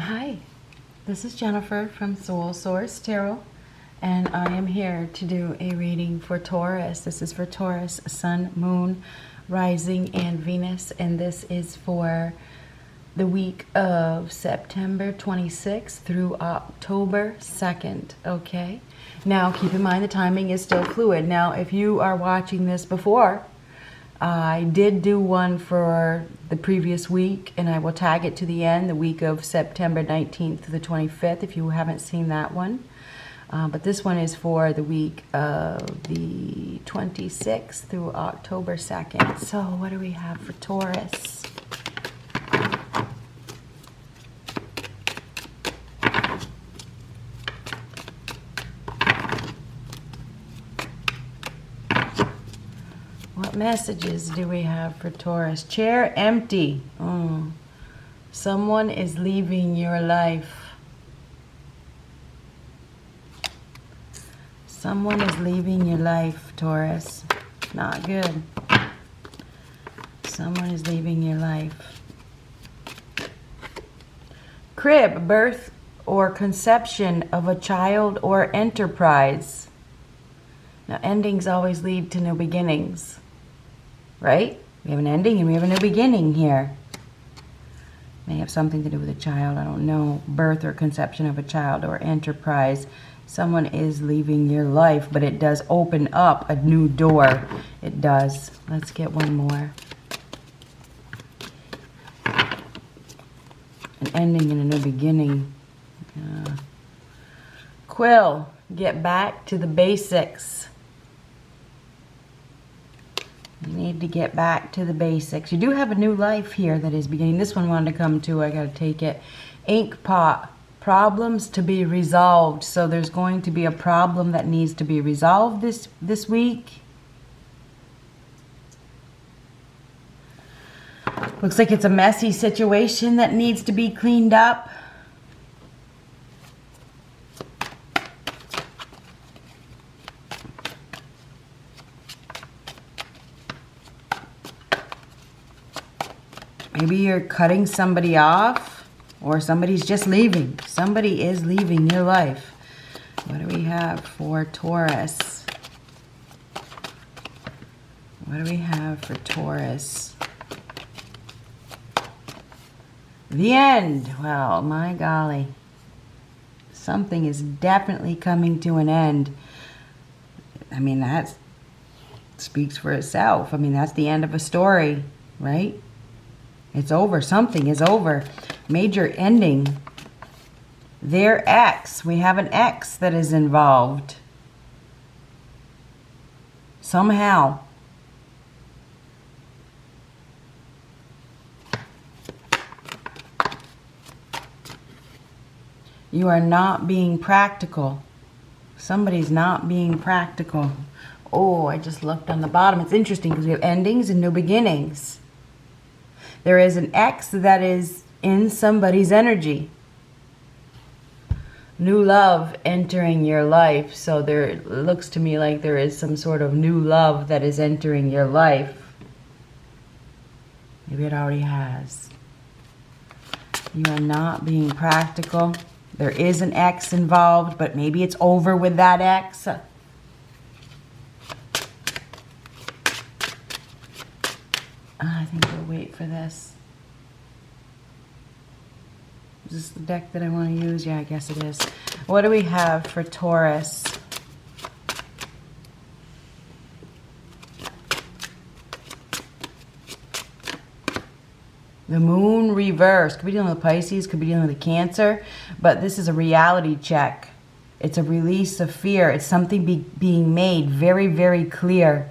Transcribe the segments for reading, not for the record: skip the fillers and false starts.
Hi, this is Jennifer from Soul Source Tarot, and I am here to do a reading for Taurus. This is for Taurus, Sun, Moon, Rising, and Venus, and this is for the week of September 26th through October 2nd, okay? Now, keep in mind the timing is still fluid. Now, if you are watching this before, I did do one for the previous week, and I will tag it to the end, the week of September 19th to the 25th, if you haven't seen that one. But this one is for the week of the 26th through October 2nd. So what do we have for Taurus? What messages do we have for Taurus? Chair empty. Someone is leaving your life. Someone is leaving your life, Taurus. Not good. Someone is leaving your life. Crib, birth or conception of a child or enterprise. Now, endings always lead to new beginnings. Right? We have an ending and we have a new beginning here. May have something to do with a child, I don't know. Birth or conception of a child or enterprise. Someone is leaving your life, but it does open up a new door. It does. Let's get one more. An ending and a new beginning. Quill, get back to the basics. You need to get back to the basics. You do have a new life here that is beginning. This one wanted to come too. I got to take it. Ink pot. Problems to be resolved. So there's going to be a problem that needs to be resolved this week. Looks like it's a messy situation that needs to be cleaned up. Maybe you're cutting somebody off, or somebody's just leaving. Somebody is leaving your life. What do we have for Taurus? What do we have for Taurus? The end. Well, my golly. Something is definitely coming to an end. I mean, that speaks for itself. I mean, that's the end of a story, right? It's over. Something is over. Major ending. Their ex. We have an ex that is involved. Somehow. You are not being practical. Somebody's not being practical. Oh, I just looked on the bottom. It's interesting because we have endings and new beginnings. There is an ex that is in somebody's energy. New love entering your life. So there looks to me like there is some sort of new love that is entering your life. Maybe it already has. You are not being practical. There is an ex involved, but maybe it's over with that ex. I think we'll wait for this. Is this the deck that I want to use? Yeah, I guess it is. What do we have for Taurus? The moon reversed. Could be dealing with Pisces, could be dealing with a Cancer, but this is a reality check. It's a release of fear. It's something being made very, very clear.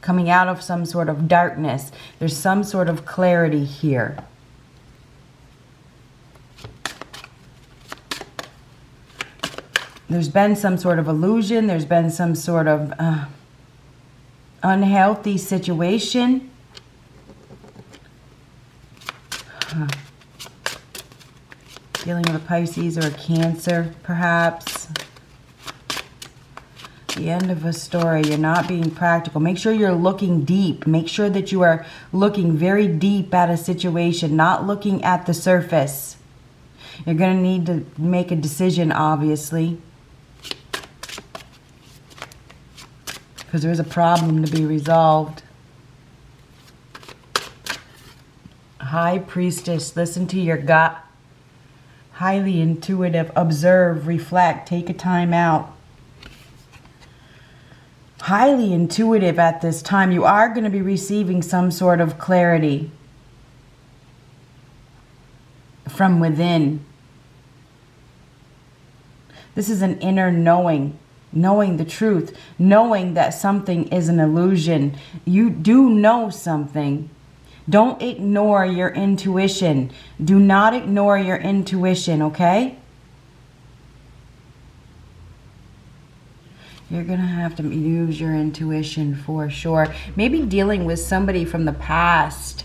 Coming out of some sort of darkness. There's some sort of clarity here. There's been some sort of illusion. There's been some sort of unhealthy situation. Dealing with a Pisces or a Cancer, perhaps. The end of a story. You're not being practical. Make sure you're looking deep. Make sure that you are looking very deep at a situation, not looking at the surface. You're going to need to make a decision, obviously, because there's a problem to be resolved. High Priestess, listen to your gut. Highly intuitive, observe, reflect, take a time out. Highly intuitive at this time. You are going to be receiving some sort of clarity from within. This is an inner knowing, knowing the truth, knowing that something is an illusion. You do know something. Don't ignore your intuition. Do not ignore your intuition, okay? You're going to have to use your intuition for sure. Maybe dealing with somebody from the past.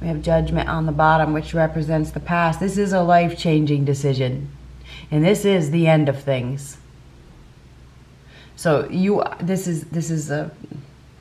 We have Judgment on the bottom, which represents the past. This is a life-changing decision. And this is the end of things. So this is a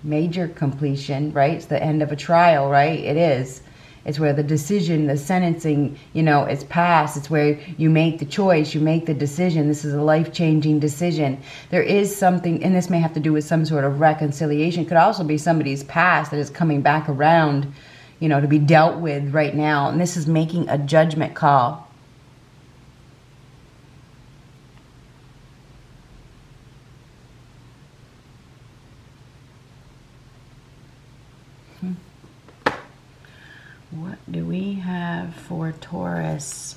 major completion, right? It's the end of a trial, right? It is. It's where the decision, the sentencing, it's passed. It's where you make the choice, you make the decision. This is a life-changing decision. There is something, and this may have to do with some sort of reconciliation. It could also be somebody's past that is coming back around, to be dealt with right now. And this is making a judgment call. What do we have for Taurus?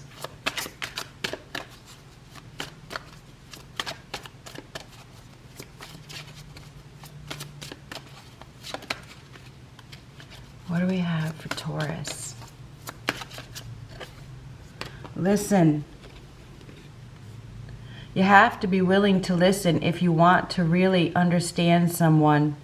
What do we have for Taurus? Listen. You have to be willing to listen if you want to really understand someone.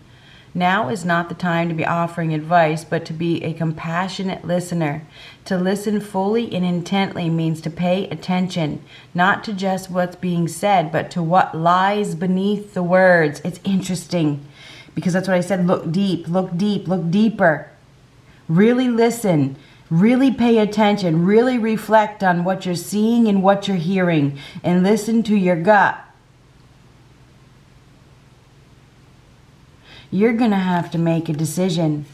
Now is not the time to be offering advice, but to be a compassionate listener. To listen fully and intently means to pay attention, not to just what's being said, but to what lies beneath the words. It's interesting, because that's what I said. Look deep, look deep, look deeper. Really listen, really pay attention, really reflect on what you're seeing and what you're hearing, and listen to your gut. You're going to have to make a decision.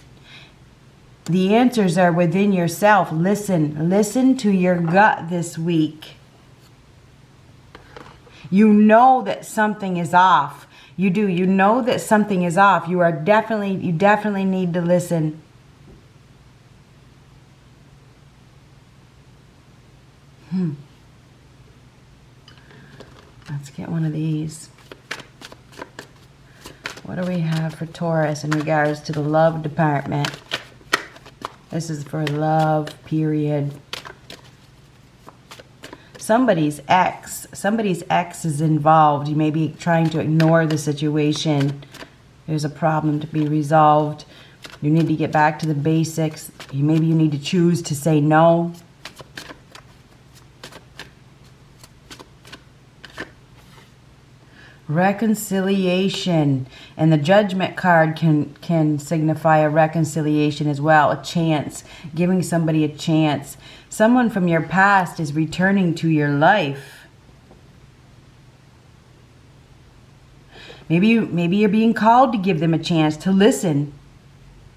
The answers are within yourself. Listen to your gut this week. You know that something is off. You do. You know that something is off. You definitely need to listen. Let's get one of these. What do we have for Taurus in regards to the love department? This is for love, period. Somebody's ex is involved. You may be trying to ignore the situation. There's a problem to be resolved. You need to get back to the basics. Maybe you need to choose to say no. Reconciliation, and the Judgment card can signify a reconciliation as well, a chance, giving somebody a chance. Someone from your past is returning to your life. Maybe you're being called to give them a chance to listen.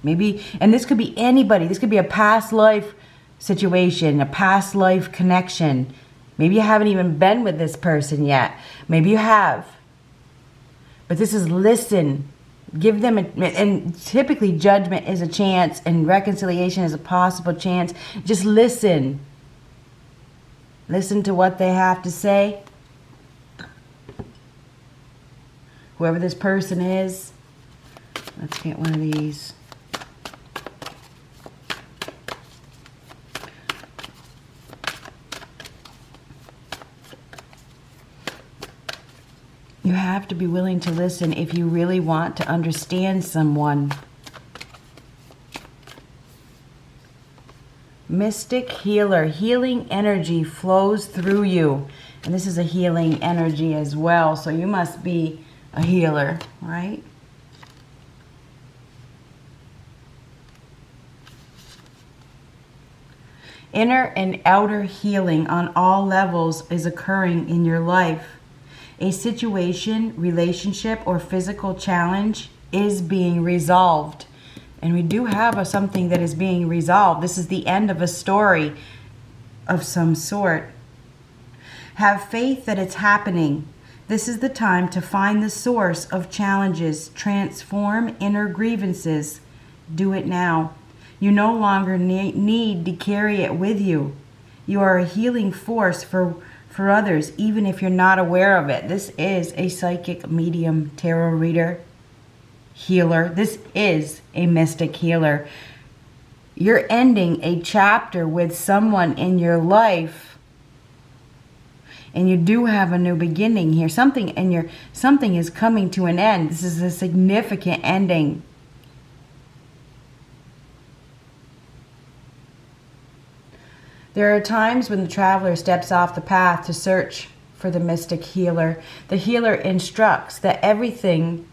Maybe, and this could be anybody. This could be a past life situation, a past life connection. Maybe you haven't even been with this person yet. Maybe you have. But this is listen. Give them and typically Judgment is a chance and reconciliation is a possible chance. Just listen. Listen to what they have to say. Whoever this person is. Let's get one of these. You have to be willing to listen if you really want to understand someone. Mystic healer. Healing energy flows through you. And this is a healing energy as well. So you must be a healer, right? Inner and outer healing on all levels is occurring in your life. A situation, relationship, or physical challenge is being resolved. And we do have something that is being resolved. This is the end of a story of some sort. Have faith that it's happening. This is the time to find the source of challenges. Transform inner grievances. Do it now. You no longer need to carry it with you. You are a healing force for others, even if you're not aware of it. This is a psychic medium, tarot reader, healer. This is a mystic healer. You're ending a chapter with someone in your life, and you do have a new beginning here. Something is coming to an end. This is a significant ending. There are times when the traveler steps off the path to search for the mystic healer. The healer instructs that everything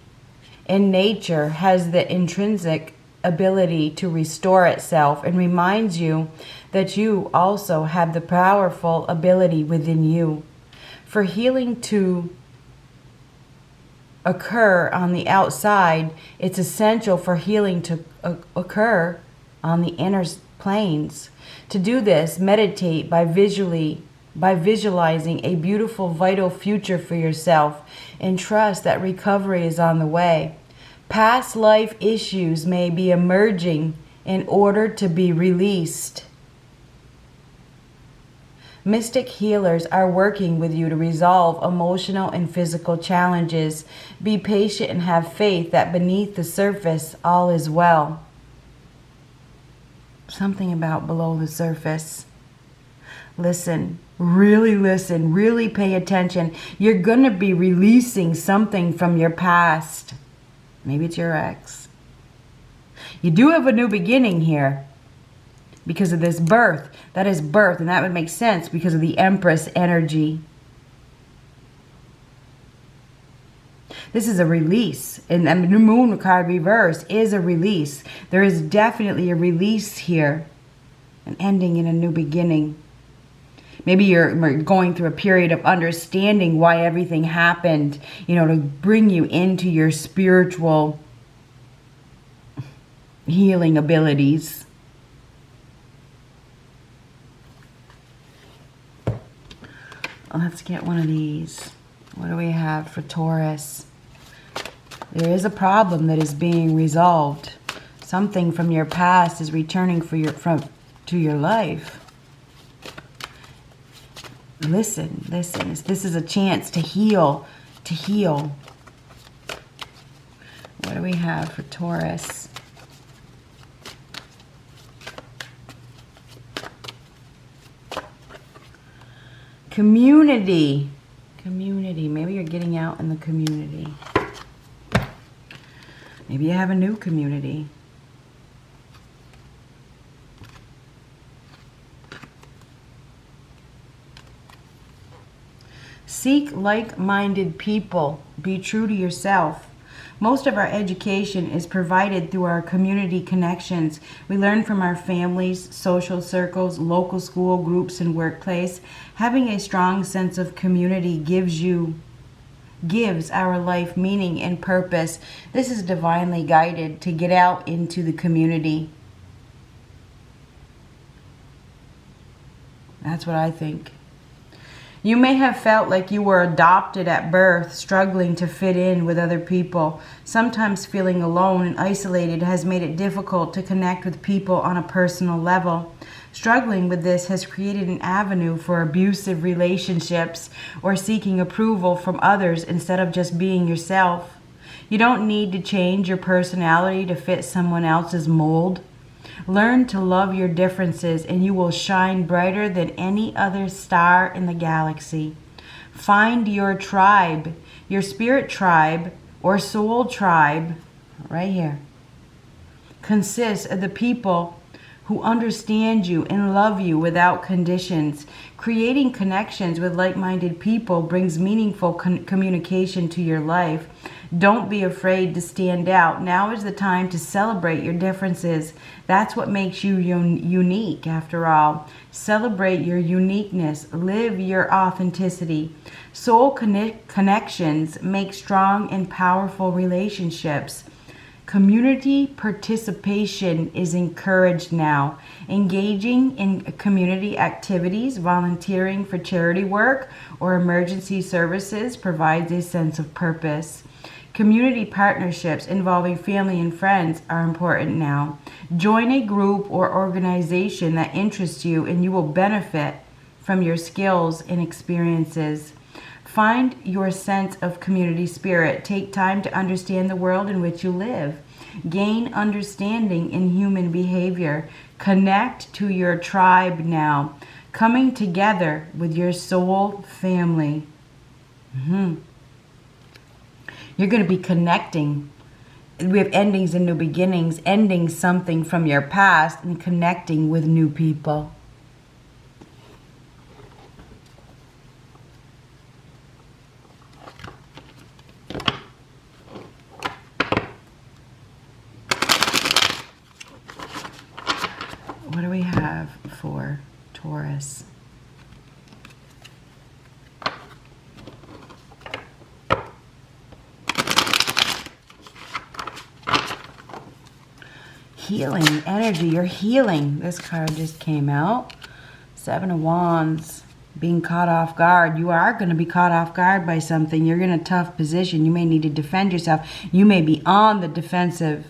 in nature has the intrinsic ability to restore itself, and reminds you that you also have the powerful ability within you. For healing to occur on the outside, it's essential for healing to occur on the inner planes. To do this, meditate by visualizing a beautiful, vital future for yourself, and trust that recovery is on the way. Past life issues may be emerging in order to be released. Mystic healers are working with you to resolve emotional and physical challenges. Be patient and have faith that beneath the surface all is well. Something about below the surface. Listen, really pay attention. You're going to be releasing something from your past. Maybe it's your ex. You do have a new beginning here because of this birth. That is birth, and that would make sense because of the Empress energy. This is a release, and the new moon card reverse is a release. There is definitely a release here, an ending and a new beginning. Maybe you're going through a period of understanding why everything happened, to bring you into your spiritual healing abilities. Let's get one of these. What do we have for Taurus? There is a problem that is being resolved. Something from your past is returning to your life. Listen. This is a chance to heal. What do we have for Taurus? Community. Maybe you're getting out in the community. Maybe you have a new community. Seek like-minded people. Be true to yourself. Most of our education is provided through our community connections. We learn from our families, social circles, local school groups, and workplace. Having a strong sense of community gives our life meaning and purpose. This is divinely guided to get out into the community. That's what I think. You may have felt like you were adopted at birth, struggling to fit in with other people. Sometimes feeling alone and isolated has made it difficult to connect with people on a personal level. Struggling with this has created an avenue for abusive relationships or seeking approval from others instead of just being yourself. You don't need to change your personality to fit someone else's mold. Learn to love your differences and you will shine brighter than any other star in the galaxy. Find your tribe, your spirit tribe or soul tribe, right here, consists of the people who understand you and love you without conditions. Creating connections with like-minded people brings meaningful communication to your life. Don't be afraid to stand out. Now is the time to celebrate your differences. That's what makes you unique, after all. Celebrate your uniqueness. Live your authenticity. Soul connections make strong and powerful relationships. Community participation is encouraged now. Engaging in community activities, volunteering for charity work, or emergency services provides a sense of purpose. Community partnerships involving family and friends are important now. Join a group or organization that interests you and you will benefit from your skills and experiences. Find your sense of community spirit. Take time to understand the world in which you live. Gain understanding in human behavior. Connect to your tribe now. Coming together with your soul family. You're going to be connecting. We have endings and new beginnings, ending something from your past and connecting with new people. What do we have for Taurus? Healing energy. You're healing. This card just came out. 7 of Wands. Being caught off guard. You are going to be caught off guard by something. You're in a tough position. You may need to defend yourself. You may be on the defensive.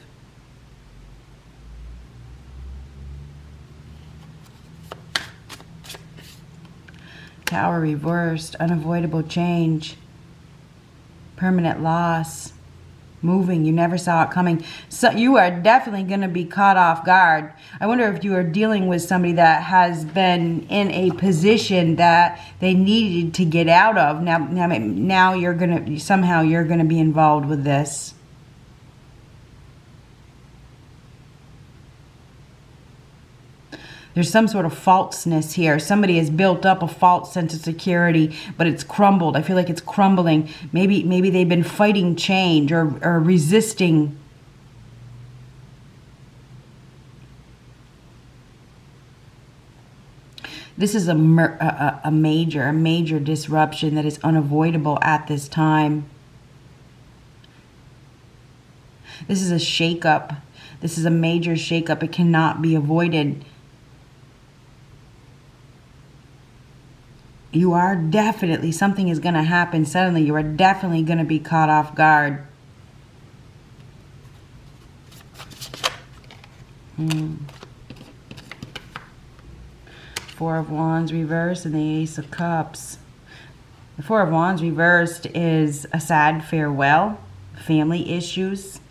Tower reversed. Unavoidable change. Permanent loss. Moving. You never saw it coming. So you are definitely going to be caught off guard. I wonder if you are dealing with somebody that has been in a position that they needed to get out of. Now you're going to, somehow you're going to be involved with this. There's some sort of falseness here. Somebody has built up a false sense of security, but it's crumbled. I feel like it's crumbling. Maybe they've been fighting change or resisting. This is a major disruption that is unavoidable at this time. This is a shakeup. This is a major shakeup. It cannot be avoided. You are definitely, something is going to happen suddenly. You are definitely going to be caught off guard. Four of Wands reversed and the Ace of Cups. The Four of Wands reversed is a sad farewell, family issues,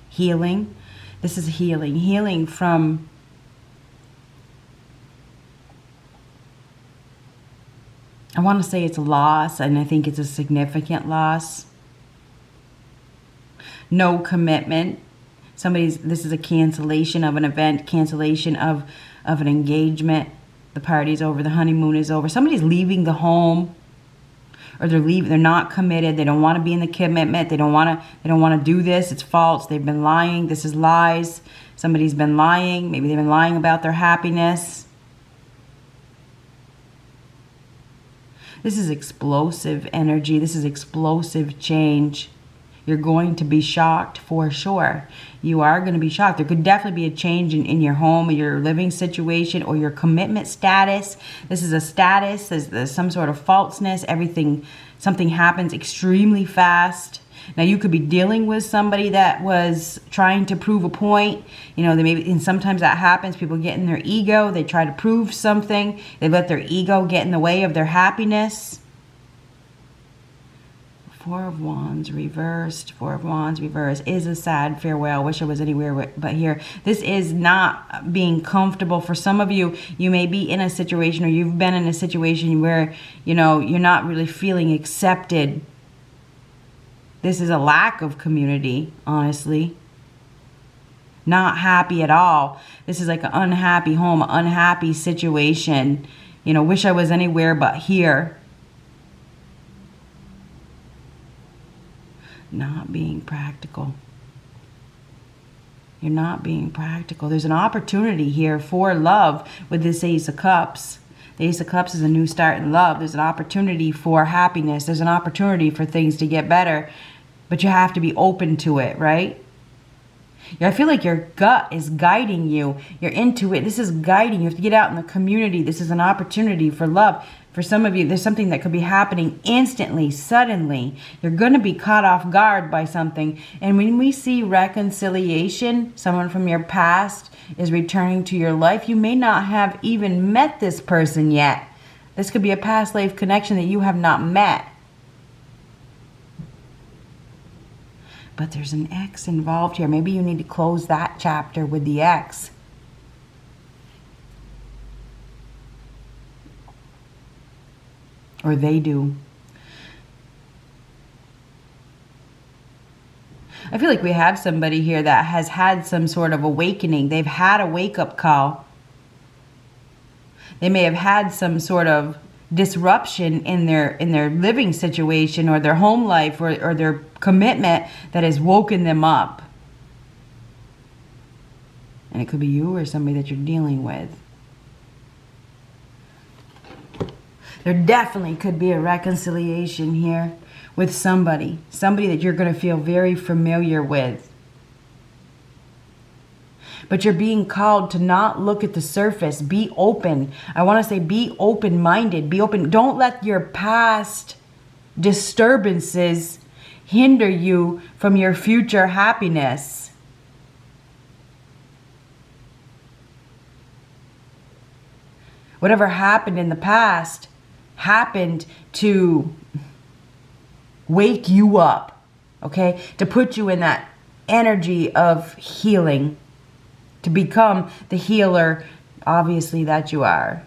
healing. This is healing. Healing from I want to say it's a loss, and I think it's a significant loss. No commitment. This is a cancellation of an event, cancellation of an engagement. The party's over, the honeymoon is over. Somebody's leaving the home, or they're not committed. They don't want to be in the commitment. They don't want to do this. It's false. They've been lying. This is lies. Somebody's been lying. Maybe they've been lying about their happiness. This is explosive energy. This is explosive change. You're going to be shocked for sure. You are going to be shocked. There could definitely be a change in your home, or your living situation, or your commitment status. This is a status. There's some sort of falseness. Something happens extremely fast. Now, you could be dealing with somebody that was trying to prove a point. And sometimes that happens. People get in their ego. They try to prove something. They let their ego get in the way of their happiness. Four of Wands reversed. Four of Wands reversed is a sad farewell. Wish I was anywhere but here. This is not being comfortable. For some of you, you may be in a situation, or you've been in a situation where, you're not really feeling accepted. This is a lack of community, honestly. not happy at all. This is like an unhappy home, an unhappy situation. You know, wish I was anywhere but here. Not being practical. You're not being practical. There's an opportunity here for love with this Ace of Cups. The Ace of Cups is a new start in love. There's an opportunity for happiness. There's an opportunity for things to get better. But you have to be open to it, right? I feel like your gut is guiding you. Your intuition, this is guiding you. You have to get out in the community. This is an opportunity for love. For some of you, there's something that could be happening instantly, suddenly. You're going to be caught off guard by something. And when we see reconciliation, someone from your past is returning to your life, you may not have even met this person yet. This could be a past life connection that you have not met. But there's an ex involved here. Maybe you need to close that chapter with the ex. Or they do. I feel like we have somebody here that has had some sort of awakening. They've had a wake-up call. They may have had some sort of disruption in their living situation or their home life or their commitment that has woken them up. And it could be you or somebody that you're dealing with. There definitely could be a reconciliation here with somebody that you're going to feel very familiar with. But you're being called to not look at the surface. Be open. I want to say be open-minded. Be open. Don't let your past disturbances hinder you from your future happiness. Whatever happened in the past happened to wake you up, okay? To put you in that energy of healing, to become the healer, obviously, that you are.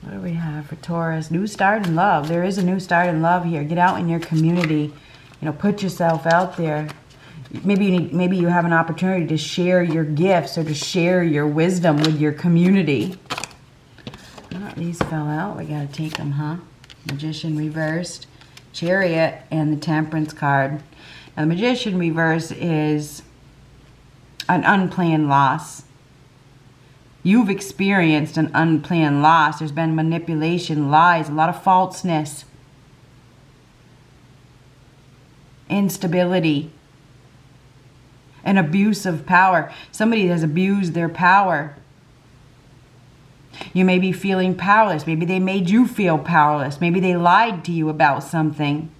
What do we have for Taurus? New start in love. There is a new start in love here. Get out in your community. You know, put yourself out there. Maybe you have an opportunity to share your gifts or to share your wisdom with your community. Oh, these fell out. We gotta take them, huh? Magician reversed, Chariot, and the Temperance card. Now, the Magician reverse is an unplanned loss. You've experienced an unplanned loss. There's been manipulation, lies, a lot of falseness, instability, and abuse of power. Somebody has abused their power. You may be feeling powerless. Maybe they made you feel powerless. Maybe they lied to you about something.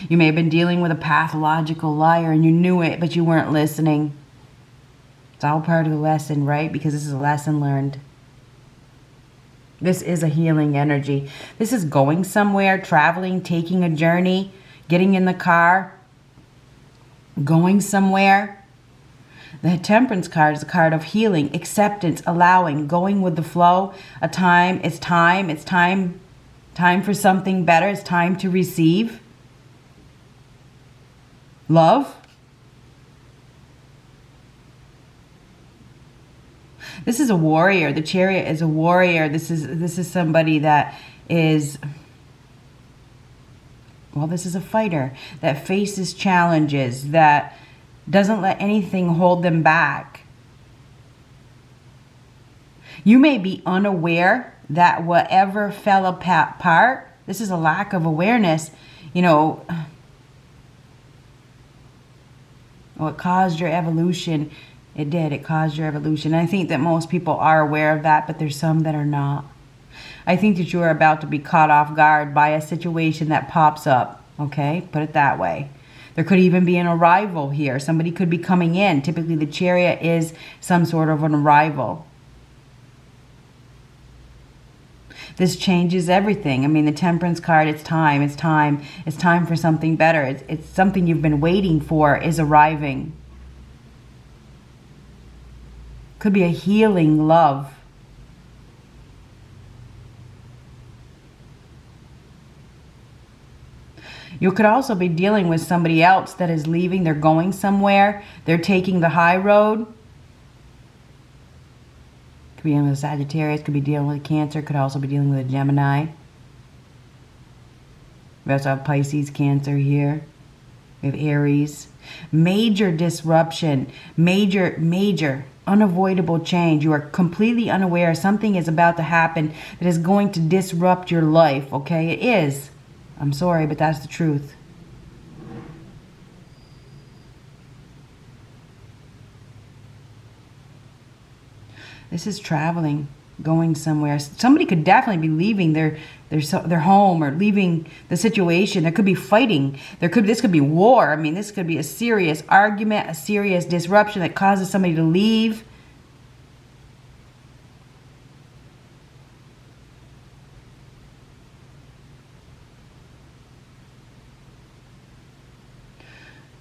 You may have been dealing with a pathological liar and you knew it, but you weren't listening. It's all part of the lesson, right? Because this is a lesson learned. This is a healing energy. This is going somewhere, traveling, taking a journey, getting in the car, going somewhere. The Temperance card is a card of healing, acceptance, allowing, going with the flow. It's time for something better. It's time to receive love. This is a warrior. The Chariot is a warrior. This is somebody that is, well, this is a fighter that faces challenges, that doesn't let anything hold them back. You may be unaware that whatever fell apart, this is a lack of awareness, you know, what caused your evolution. It did. It caused your evolution. I think that most people are aware of that, but there's some that are not. I think that you are about to be caught off guard by a situation that pops up. Okay? Put it that way. There could even be an arrival here. Somebody could be coming in. Typically, the Chariot is some sort of an arrival. This changes everything. I mean, the Temperance card, it's time. It's time. It's time for something better. It's something you've been waiting for is arriving. Could be a healing love. You could also be dealing with somebody else that is leaving. They're going somewhere. They're taking the high road. Could be dealing with a Sagittarius. Could be dealing with a Cancer. Could also be dealing with a Gemini. We also have Pisces, Cancer here. We have Aries. Major disruption. Major unavoidable change. You are completely unaware. Something is about to happen that is going to disrupt your life. Okay? It is. I'm sorry, but that's the truth. This is traveling, going somewhere. Somebody could definitely be leaving their home or leaving the situation. There could be fighting. This could be war. I mean, this could be a serious argument, a serious disruption that causes somebody to leave.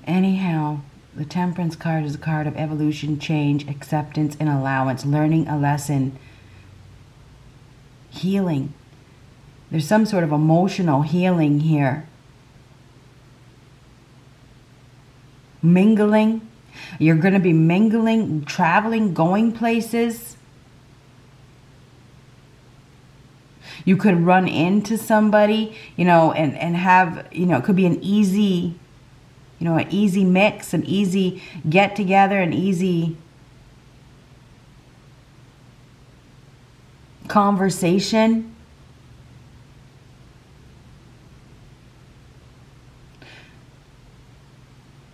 Anyhow, the Temperance card is a card of evolution, change, acceptance, and allowance, learning a lesson, healing. There's some sort of emotional healing here. Mingling. You're going to be mingling, traveling, going places. You could run into somebody, and have, it could be an easy... an easy mix, an easy get together, an easy conversation.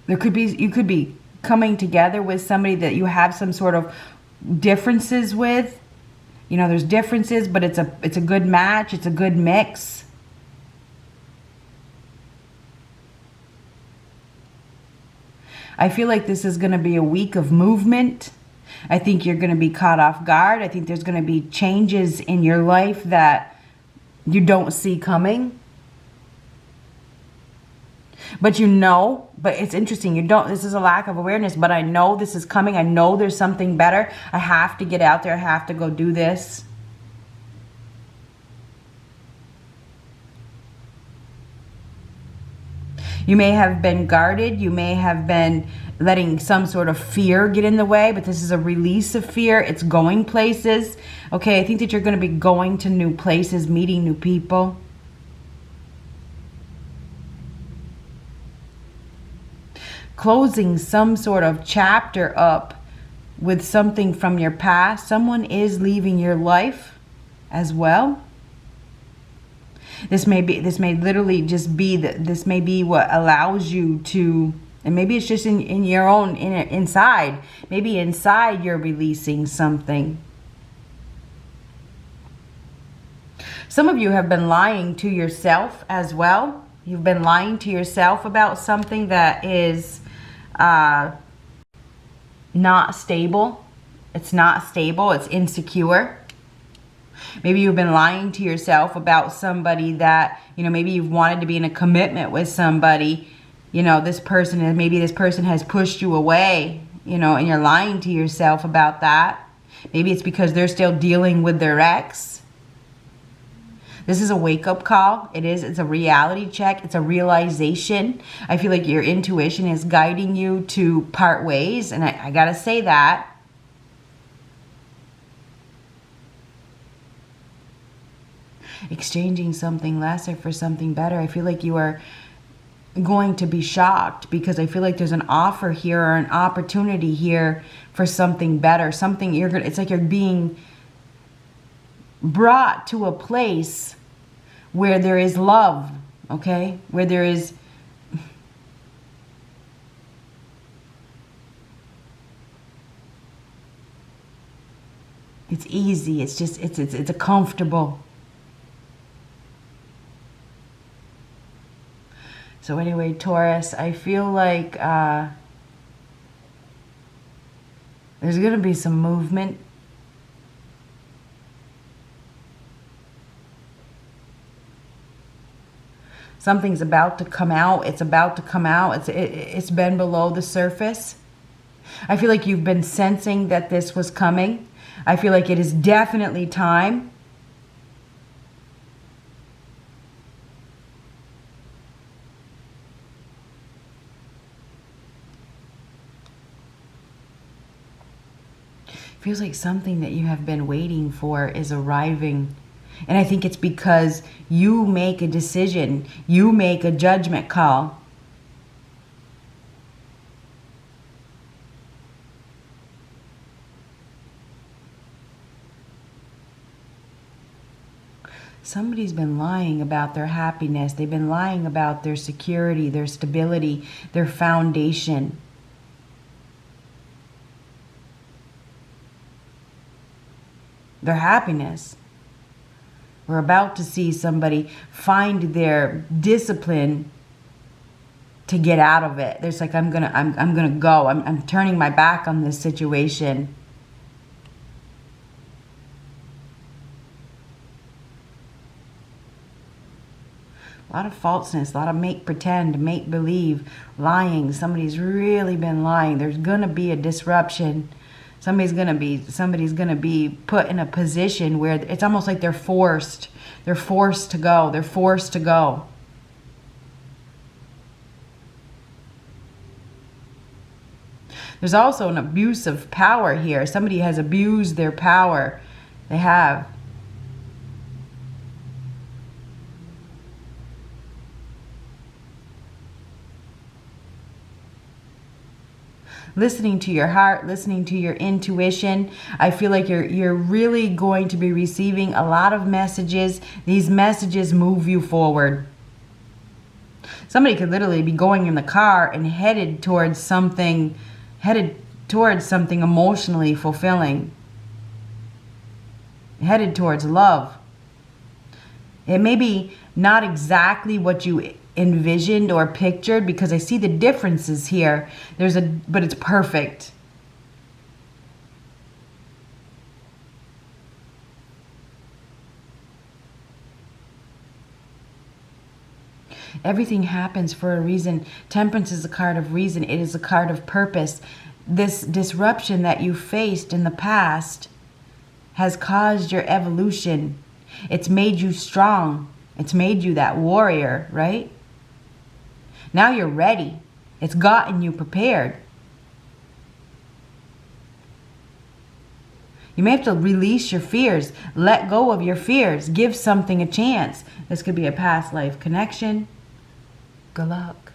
You could be coming together with somebody that you have some sort of differences with. There's differences, but it's a good match, it's a good mix. I feel like this is going to be a week of movement. I think you're going to be caught off guard. I think there's going to be changes in your life that you don't see coming. But it's interesting. This is a lack of awareness, but I know this is coming. I know there's something better. I have to get out there. I have to go do this. You may have been guarded. You may have been letting some sort of fear get in the way, but this is a release of fear. It's going places. Okay, I think that you're going to be going to new places, meeting new people. Closing some sort of chapter up with something from your past. Someone is leaving your life as well. This may literally just be this may be what allows you to, and maybe it's just in your own inside. Maybe inside you're releasing something. Some of you have been lying to yourself as well. You've been lying to yourself about something that is not stable. It's not stable. It's insecure. Maybe you've been lying to yourself about somebody that, maybe you've wanted to be in a commitment with somebody. This person has pushed you away, and you're lying to yourself about that. Maybe it's because they're still dealing with their ex. This is a wake-up call. It's a reality check. It's a realization. I feel like your intuition is guiding you to part ways, and I gotta say that. Exchanging something lesser for something better. I feel like you are going to be shocked because I feel like there's an offer here or an opportunity here for something better. It's like you're being brought to a place where there is love, okay? Where there is it's easy. It's just it's a comfortable. So anyway, Taurus, I feel like there's going to be some movement. Something's about to come out. It's about to come out. It's been below the surface. I feel like you've been sensing that this was coming. I feel like it is definitely time. Feels like something that you have been waiting for is arriving. And I think it's because you make a decision. You make a judgment call. Somebody's been lying about their happiness. They've been lying about their security, their stability, their foundation. Their happiness. We're about to see somebody find their discipline to get out of it. There's like, I'm gonna go. I'm turning my back on this situation. A lot of falseness, a lot of make pretend, make believe, lying. Somebody's really been lying. There's gonna be a disruption. Somebody's gonna be put in a position where it's almost like they're forced. They're forced to go. They're forced to go. There's also an abuse of power here. Somebody has abused their power. They have. Listening to your heart, listening to your intuition. I feel like you're really going to be receiving a lot of messages. These messages move you forward. Somebody could literally be going in the car and headed towards something emotionally fulfilling. Headed towards love. It may be not exactly what you envisioned or pictured, because I see the differences here. But it's perfect. Everything happens for a reason. Temperance is a card of reason. It is a card of purpose. This disruption that you faced in the past has caused your evolution. It's made you strong. It's made you that warrior, right? Now you're ready. It's gotten you prepared. You may have to release your fears. Let go of your fears. Give something a chance. This could be a past life connection. Good luck.